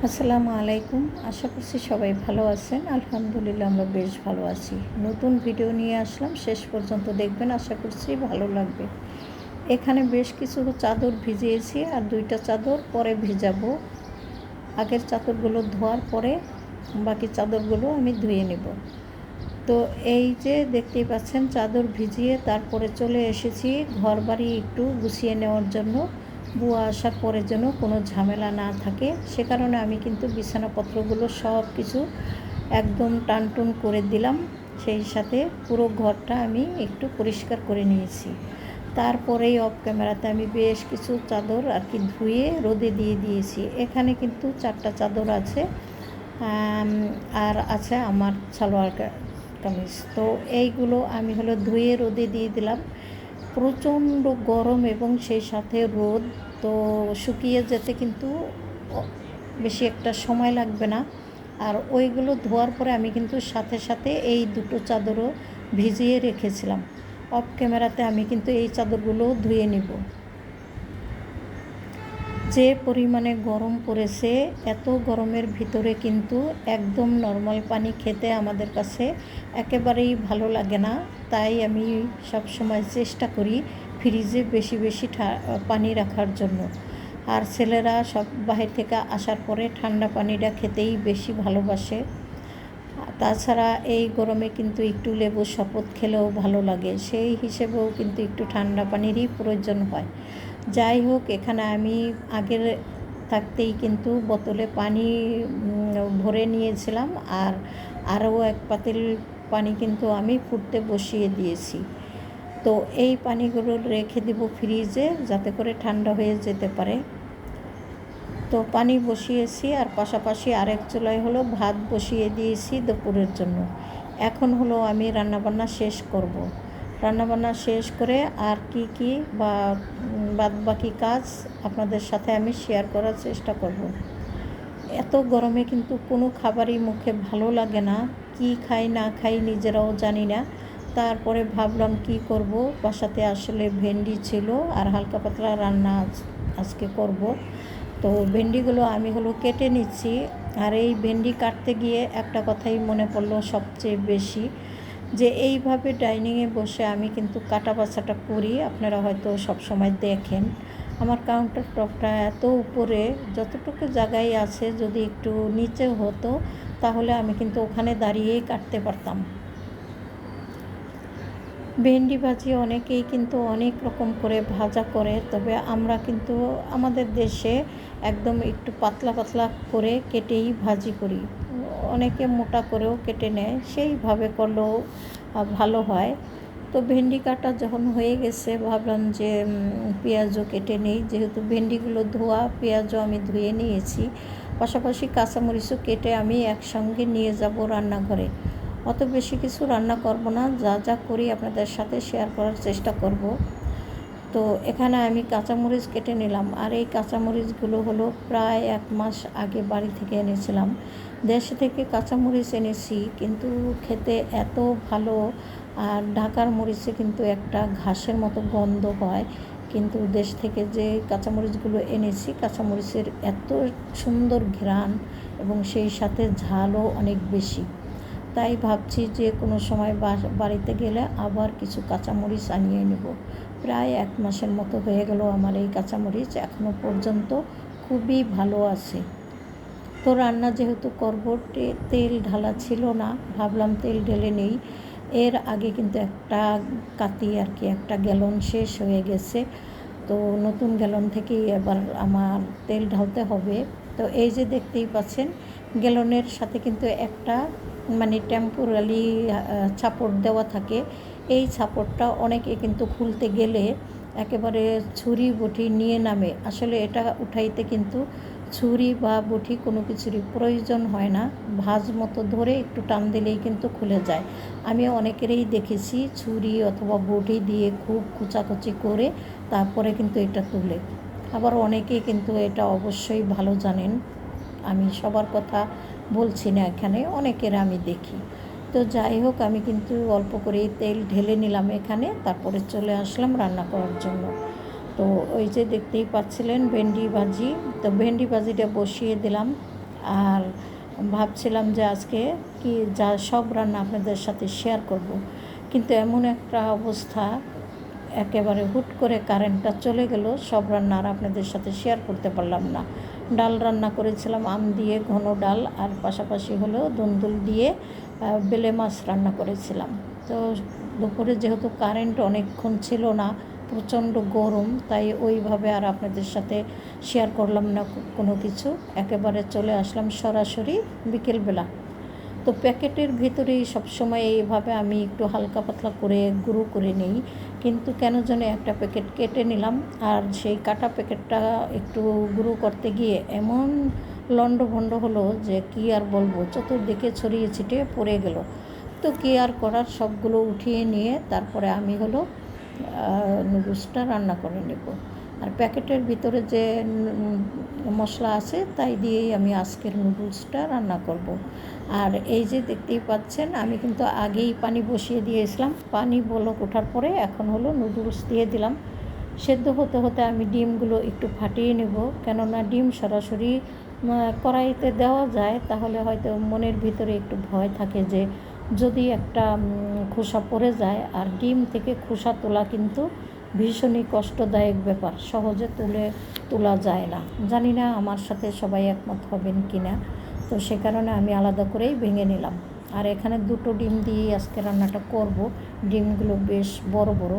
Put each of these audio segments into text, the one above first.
আসসালামু আলাইকুম। আশা করছি সবাই ভালো আছেন। আলহামদুলিল্লাহ আমরা বেশ ভালো আছি। নতুন ভিডিও নিয়ে আসলাম, শেষ পর্যন্ত দেখবেন, আশা করছি ভালো লাগবে। এখানে বেশ কিছু চাদর ভিজিয়েছি আর 2টা চাদর পরে ভিজাবো। আগের চাদরগুলো ধোয়ার পরে বাকি চাদরগুলো আমি ধুয়ে নেব। তো এই যে দেখতেই পাচ্ছেন, চাদর ভিজিয়ে তারপরে চলে এসেছি ঘর বাড়ি একটু গুছিয়ে নেওয়ার জন্য। বুয়া আসার পরে যেন কোনো ঝামেলা না থাকে, সে কারণে আমি কিন্তু বিছানাপত্রগুলো সব কিছু একদম টানটুন করে দিলাম। সেই সাথে পুরো ঘরটা আমি একটু পরিষ্কার করে নিয়েছি। তারপরেই অফ ক্যামেরাতে আমি বেশ কিছু চাদর আর কি ধুয়ে রোদে দিয়ে দিয়েছি। এখানে কিন্তু 4টা চাদর আছে, আর আছে আমার সালোয়ার কামিজ। তো এইগুলো আমি ধুয়ে রোদে দিয়ে দিলাম। প্রচণ্ড গরম এবং সেই সাথে রোদ, তো শুকিয়ে যেতে কিন্তু বেশি একটা সময় লাগবে না। আর ওইগুলো ধোয়ার পরে আমি কিন্তু সাথে সাথে এই 2টো চাদরও ভিজিয়ে রেখেছিলাম। অফ ক্যামেরাতে আমি কিন্তু এই চাদরগুলোও ধুয়ে নেব। যে পরিমাণে গরম পড়েছে, এত গরমের ভিতরে কিন্তু একদম নর্মাল পানি খেতে আমাদের কাছে একেবারেই ভালো লাগে না। তাই আমি সব সময় চেষ্টা করি ফ্রিজে বেশি বেশি পানি রাখার জন্য। আর ছেলেরা সব বাহির থেকে আসার পরে ঠান্ডা পানিটা খেতেই বেশি ভালোবাসে। তাছাড়া এই গরমে কিন্তু একটু লেবুর শরবত খেলেও ভালো লাগে, সেই হিসেবেও কিন্তু একটু ঠান্ডা পানিরই প্রয়োজন হয়। যাই হোক, এখানে আমি আগের থাকতেই কিন্তু বোতলে পানি ভরে নিয়েছিলাম, আর আরও 1 পাতিল পানি কিন্তু আমি ফুটতে বসিয়ে দিয়েছি। তো এই পানিগুলো রেখে দেব ফ্রিজে, যাতে করে ঠান্ডা হয়ে যেতে পারে। তো পানি বসিয়েছি, আর পাশাপাশি আরেক চুলায় ভাত বসিয়ে দিয়েছি দুপুরের জন্য। এখন আমি রান্নাবান্না শেষ করব। রান্নাবান্না শেষ করে আর কি বাদবাকি কাজ আপনাদের সাথে আমি শেয়ার করার চেষ্টা করব। এত গরমে কিন্তু কোনো খাবারই মুখে ভালো লাগে না, কি খাই না খাই নিজেরাও জানি না। তারপরে ভাবলাম কি করব, বাসাতে আসলে ভেন্ডি ছিল আর হালকা পাতলা রান্না আজকে করব। তো ভেন্ডিগুলো আমি কেটে নিচ্ছি। আর এই ভেন্ডি কাটতে গিয়ে একটা কথাই মনে পড়লো সবচেয়ে বেশি, যে এইভাবে ডাইনিংয়ে বসে আমি কিন্তু কাটা বাছাটা করি। আপনারা হয়তো সব সময় দেখেন আমার কাউন্টার টপটা এত উপরে, যতটুকু জায়গায় আছে যদি একটু নিচে হতো তাহলে আমি কিন্তু ওখানে দাঁড়িয়েই কাটতে পারতাম। ভেন্ডি ভাজি অনেকেই কিন্তু অনেক রকম করে ভাজা করে, তবে আমরা কিন্তু আমাদের দেশে একদম একটু পাতলা পাতলা করে কেটেই ভাজি করি। অনেকে মোটা করেও কেটে নেয়, সেইভাবে করলেও ভালো হয়। তো ভেন্ডি কাটা যখন হয়ে গেছে, ভাবলাম যে পেঁয়াজও কেটে নিই। যেহেতু ভেন্ডিগুলো ধোয়া, পেঁয়াজও আমি ধুয়ে নিয়েছি, পাশাপাশি কাঁচামরিচও কেটে আমি একসঙ্গে নিয়ে যাব রান্নাঘরে। অত বেশি কিছু রান্না করব না, যা যা করি আপনাদের সাথে শেয়ার করার চেষ্টা করব। তো এখানে আমি কাঁচামরিচ কেটে নিলাম, আর এই কাঁচামরিচগুলো প্রায় 1 মাস আগে বাড়ি থেকে এনেছিলাম। দেশ থেকে কাঁচামরিচ এনেছি, কিন্তু খেতে এত ভালো। আর ঢাকার মরিচে কিন্তু একটা ঘাসের মতো গন্ধ হয়, কিন্তু দেশ থেকে যে কাঁচামরিচগুলো এনেছি, কাঁচামরিচের এত সুন্দর ঘ্রাণ এবং সেই সাথে ঝালও অনেক বেশি। তাই ভাবছি যে কোনো সময় বাড়িতে গেলে আবার কিছু কাঁচামরিচ আনিয়ে নেব। প্রায় 1 মাসের মতো হয়ে গেল আমার এই কাঁচামরিচ, এখনও পর্যন্ত খুবই ভালো আছে। তো রান্না যেহেতু করব, তেল ঢালা ছিল না, ভাবলাম তেল ঢেলে নেই। এর আগে কিন্তু একটা কাতি আর কি, একটা গ্যালন শেষ হয়ে গেছে। তো নতুন গ্যালন থেকেই এবার আমার তেল ঢালতে হবে। তো এই যে দেখতেই পাচ্ছেন, গ্যালনের সাথে কিন্তু একটা টেম্পোরারি ছাপড় দেওয়া থাকে। এই ছাপড়টা অনেকে কিন্তু খুলতে গেলে একেবারে ছুরি বটি নিয়ে নামে। আসলে এটা উঠাইতে কিন্তু ছুরি বা বটি কোনো কিছুরই প্রয়োজন হয় না, ভাঁজ মতো ধরে একটু টান দিলেই কিন্তু খুলে যায়। আমি অনেকেরই দেখেছি ছুরি অথবা বটি দিয়ে খুব কুচাকুচি করে তারপরে কিন্তু এটা তুলে। আবার অনেকেই কিন্তু এটা অবশ্যই ভালো জানেন, আমি সবার কথা বলছি না এখানে, অনেকের আমি দেখি। তো যাই হোক, আমি কিন্তু অল্প করেই তেল ঢেলে নিলাম এখানে, তারপরে চলে আসলাম রান্না করার জন্য। তো ওই যে দেখতেই পাচ্ছিলেন ভেন্ডি ভাজি, তো ভেন্ডি ভাজিটা বসিয়ে দিলাম। আর ভাবছিলাম যে আজকে কি যা সব রান্না আপনাদের সাথে শেয়ার করব, কিন্তু এমন একটা অবস্থা, একেবারে হুট করে কারেন্টটা চলে গেল, সব রান্না আর আপনাদের সাথে শেয়ার করতে পারলাম না। ডাল রান্না করেছিলাম আম দিয়ে, ঘন ডাল, আর পাশাপাশি হলো দুন্দুল দিয়ে বেলে মাছ রান্না করেছিলাম। তো দুপুরে যেহেতু কারেন্ট অনেকক্ষণ ছিল না, প্রচণ্ড গরম, তাই ওইভাবে আর আপনাদের সাথে শেয়ার করলাম না কোনো কিছু। একেবারে চলে আসলাম সরাসরি বিকেলবেলা। তো প্যাকেটের ভিতরেই সবসময় এইভাবে আমি একটু হালকা পাতলা করে গুঁড়ো করে নিই, কিন্তু কেন যেন একটা প্যাকেট কেটে নিলাম, আর সেই কাটা প্যাকেটটা একটু গুঁড়ো করতে গিয়ে এমন লণ্ডভণ্ড হলো যে কি আর বলবো, চতুর্দিকে ছড়িয়ে ছিটিয়ে পড়ে গেল। তো কি আর করার, সবগুলো উঠিয়ে নিয়ে তারপরে আমি হলো নুডলসটা রান্না করে নেব। আর প্যাকেটের ভিতরে যে মশলা আছে তাই দিয়েই আমি আজকের নুডলসটা রান্না করব। আর এই যে দেখতেই পাচ্ছেন, আমি কিন্তু আগেই পানি বসিয়ে দিয়েছিলাম, পানি বলক ওঠার পরে এখন হলো নুডলস দিয়ে দিলাম। সেদ্ধ হতে হতে আমি ডিমগুলো একটু ফাটিয়ে নেব, কেননা ডিম সরাসরি কড়াইতে দেওয়া যায় তাহলে হয়তো মনের ভিতরে একটু ভয় থাকে যে যদি একটা খোসা পড়ে যায়, আর ডিম থেকে খোসা তোলা কিন্তু ভীষণই কষ্টদায়ক ব্যাপার, সহজে তোলা যায় না। জানি না আমার সাথে সবাই একমত হবেন কি না, তো সে কারণে আমি আলাদা করেই ভেঙে নিলাম। আর এখানে 2টো ডিম দিয়েই আজকে রান্নাটা করব, ডিমগুলো বেশ বড় বড়।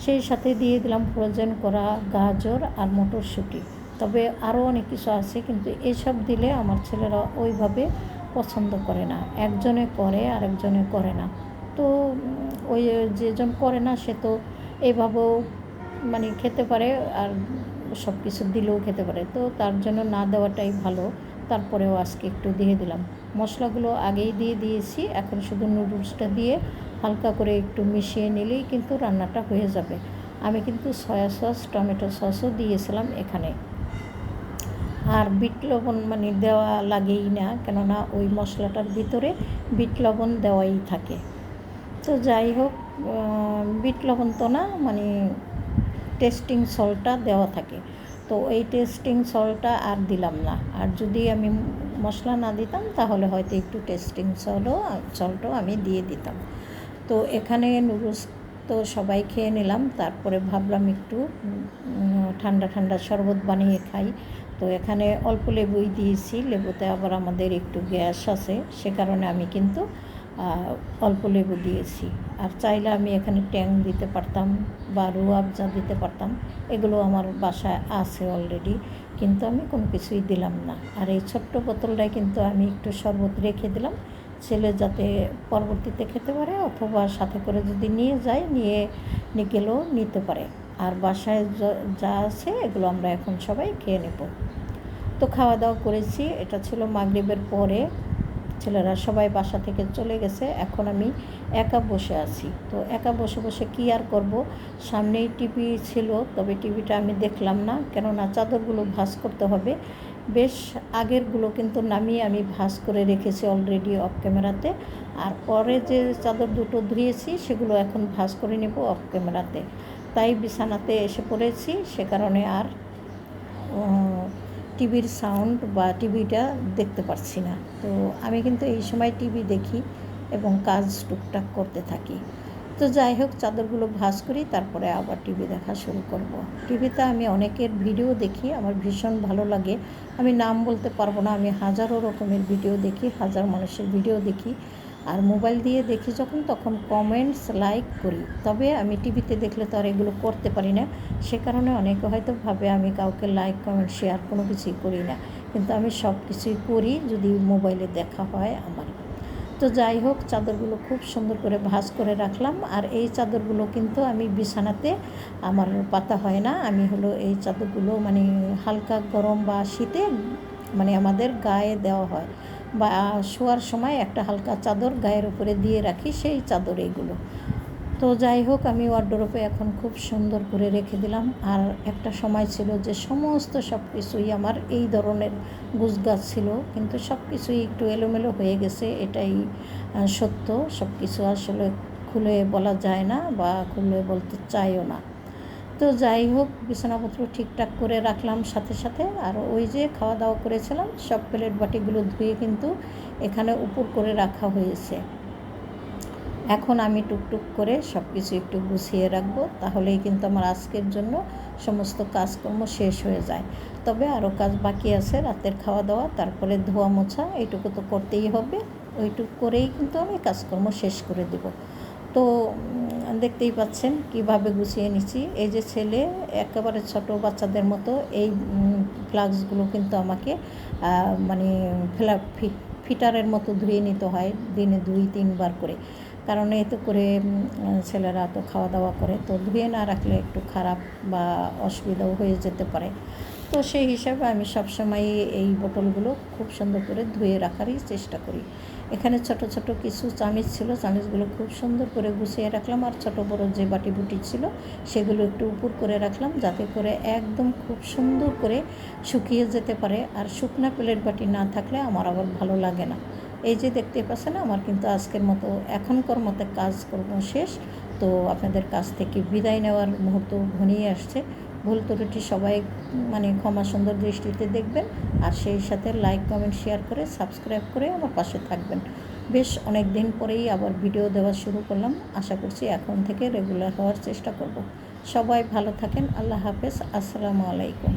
সেই সাথে দিয়ে দিলাম ফ্রোজেন করা গাজর আর মটরশুঁটি। তবে আরও অনেক কিছু আছে, কিন্তু এসব দিলে আমার ছেলেরা ওইভাবে পছন্দ করে না, একজনে করে আর একজনে করে না। তো ওই যেজন করে না সে তো এইভাবেও মানে খেতে পারে, আর সব কিছু দিলেও খেতে পারে, তো তার জন্য না দেওয়াটাই ভালো। তারপরেও আজকে একটু দিয়ে দিলাম। মশলাগুলো আগেই দিয়ে দিয়েছি, এখন শুধু নুডলসটা দিয়ে হালকা করে একটু মিশিয়ে নিলেই কিন্তু রান্নাটা হয়ে যাবে। আমি কিন্তু সয়া সস, টমেটো সসও দিয়েছিলাম এখানে। আর বিট লবণ মানে দেওয়া লাগেই না, কেননা ওই মশলাটার ভিতরে বিট লবণ দেওয়াই থাকে। তো যাই হোক, বিট লবণ তো না, মানে টেস্টিং সল্টটা দেওয়া থাকে, তো এই টেস্টিং সল্টটা আর দিলাম না। আর যদি আমি মশলা না দিতাম তাহলে হয়তো একটু টেস্টিং সল্টও আমি দিয়ে দিতাম। তো এখানে নুডলস তো সবাই খেয়ে নিলাম, তারপরে ভাবলাম একটু ঠান্ডা ঠান্ডা শরবত বানিয়ে খাই। তো এখানে অল্প লেবুই দিয়েছি, লেবুতে আবার আমাদের একটু গ্যাস আছে, সে কারণে আমি কিন্তু অল্প লেবু দিয়েছি। আর চাইলে আমি এখানে ট্যাং দিতে পারতাম বা রুয়াবজা দিতে পারতাম, এগুলো আমার বাসায় আছে অলরেডি, কিন্তু আমি কোনো কিছুই দিলাম না। আর এই ছোট্ট বোতলটায় কিন্তু আমি একটু শরবত রেখে দিলাম, ছেলে যাতে পরবর্তীতে খেতে পারে, অথবা সাথে করে যদি নিয়ে যায়, নিয়ে গেলেও নিতে পারে। আর বাসায় যা আছে এগুলো আমরা এখন সবাই খেয়ে নেব। তো খাওয়া দাওয়া করেছি, এটা ছিল মাগরিবের পরে, ছেলেরা সবাই বাসা থেকে চলে গেছে, এখন আমি একা বসে আছি। তো একা বসে বসে কী আর করব, সামনেই টিভি ছিল, তবে টিভিটা আমি দেখলাম না, কেননা চাদরগুলো ভাঁজ করতে হবে। বেশ আগেরগুলো কিন্তু নামিয়ে আমি ভাঁজ করে রেখেছি অলরেডি অফ ক্যামেরাতে, আর পরে যে চাদর দুটো ধুয়েছি সেগুলো এখন ভাঁজ করে নেব অফ ক্যামেরাতে। তাই বিছানাতে এসে পড়েছি, সে কারণে আর টিভির সাউন্ড বা টিভিটা দেখতে পারছি না। তো আমি কিন্তু এই সময় টিভি দেখি এবং কাজ টুকটাক করতে থাকি। তো যাই হোক, চাদরগুলো ভাঁজ করি, তারপরে আবার টিভি দেখা শুরু করব। টিভিতে আমি অনেকের ভিডিও দেখি, আমার ভীষণ ভালো লাগে। আমি নাম বলতে পারবো না, আমি হাজারো রকমের ভিডিও দেখি, হাজার মানুষের ভিডিও দেখি। আর মোবাইল দিয়ে দেখি যখন, তখন কমেন্টস লাইক করি, তবে আমি টিভিতে দেখলে তো আর এগুলো করতে পারি না। সে কারণে অনেকে হয়তো ভাবে আমি কাউকে লাইক কমেন্ট শেয়ার কোনো কিছুই করি না, কিন্তু আমি সব কিছুই করি যদি মোবাইলে দেখা হয় আমার। তো যাই হোক, চাদরগুলো খুব সুন্দর করে ভাঁজ করে রাখলাম। আর এই চাদরগুলো কিন্তু আমি বিছানাতে আমার পাতা হয় না, আমি হলো এই চাদরগুলো মানে হালকা গরম বা শীতে মানে আমাদের গায়ে দেওয়া হয়, বা শোয়ার সময় একটা হালকা চাদর গায়ের উপরে দিয়ে রাখি, সেই চাদর এইগুলো। তো যাই হোক, আমি ওয়ারড্রোবে এখন খুব সুন্দর করে রেখে দিলাম। আর একটা সময় ছিল যে সমস্ত সব কিছুই আমার এই ধরনের গুছগাছ ছিল, কিন্তু সব কিছুই একটু এলোমেলো হয়ে গেছে, এটাই সত্য। সব কিছু আসলে খুলে বলা যায় না বা খুলে বলতে চাইও না। তো যাই হোক, বিছানাপত্র ঠিকঠাক করে রাখলাম সাথে সাথে। আর ওই যে খাওয়া দাওয়া করেছিলাম সব প্লেট বাটিগুলো ধুয়ে কিন্তু এখানে উপর করে রাখা হয়েছে। এখন আমি টুকটুক করে সব কিছু একটু গুছিয়ে রাখবো, তাহলেই কিন্তু আমার আজকের জন্য সমস্ত কাজকর্ম শেষ হয়ে যায়। তবে আরও কাজ বাকি আছে, রাতের খাওয়া দাওয়া, তারপরে ধোয়া মোছা, এইটুকু তো করতেই হবে। ওইটুকু করেই কিন্তু আমি কাজকর্ম শেষ করে দেব। তো দেখতেই পাচ্ছেন কিভাবে গুছিয়ে নিচ্ছি। এই যে ছেলে একেবারে ছোট বাচ্চাদের মতো এই ফ্লাক্সগুলো কিন্তু আমাকে মানে ফিটারের মতো ধুয়ে নিতে হয় দিনে 2-3 বার করে, কারণ এতে করে ছেলেরা তো খাওয়া দাওয়া করে, তো ধুয়ে না রাখলে একটু খারাপ বা অসুবিধাও হয়ে যেতে পারে। তো সেই হিসাবে আমি সবসময় এই বোতলগুলো খুব সুন্দর করে ধুয়ে রাখারই চেষ্টা করি। এখানে ছোট ছোট কিছু চামিচ ছিল, চামিচগুলো খুব সুন্দর করে গুছিয়ে রাখলাম। আর ছোট বড় যে বাটি বুটি ছিল সেগুলো একটু উপর করে রাখলাম, যাতে করে একদম খুব সুন্দর করে শুকিয়ে যেতে পারে। আর শুকনা প্লেট বাটি না থাকলে আমার আবার ভালো লাগে না। এই যে দেখতে পাচ্ছেন, আমার কিন্তু আজকের মতো এখনকার মতো কাজকর্ম শেষ। তো আপনাদের কাছ থেকে বিদায় নেওয়ার মুহূর্ত ঘনিয়ে আসছে। ভুল ত্রুটি সবাই ক্ষমা সুন্দর দৃষ্টিতে দেখবেন। আর সেই সাথে লাইক, কমেন্ট, শেয়ার করে সাবস্ক্রাইব করে আমার পাশে থাকবেন। বেশ অনেক দিন পরেই আবার ভিডিও দেওয়া শুরু করলাম, আশা করছি এখন থেকে রেগুলার হওয়ার চেষ্টা করব। সবাই ভালো থাকেন, আল্লাহ হাফেজ, আসসালামু আলাইকুম।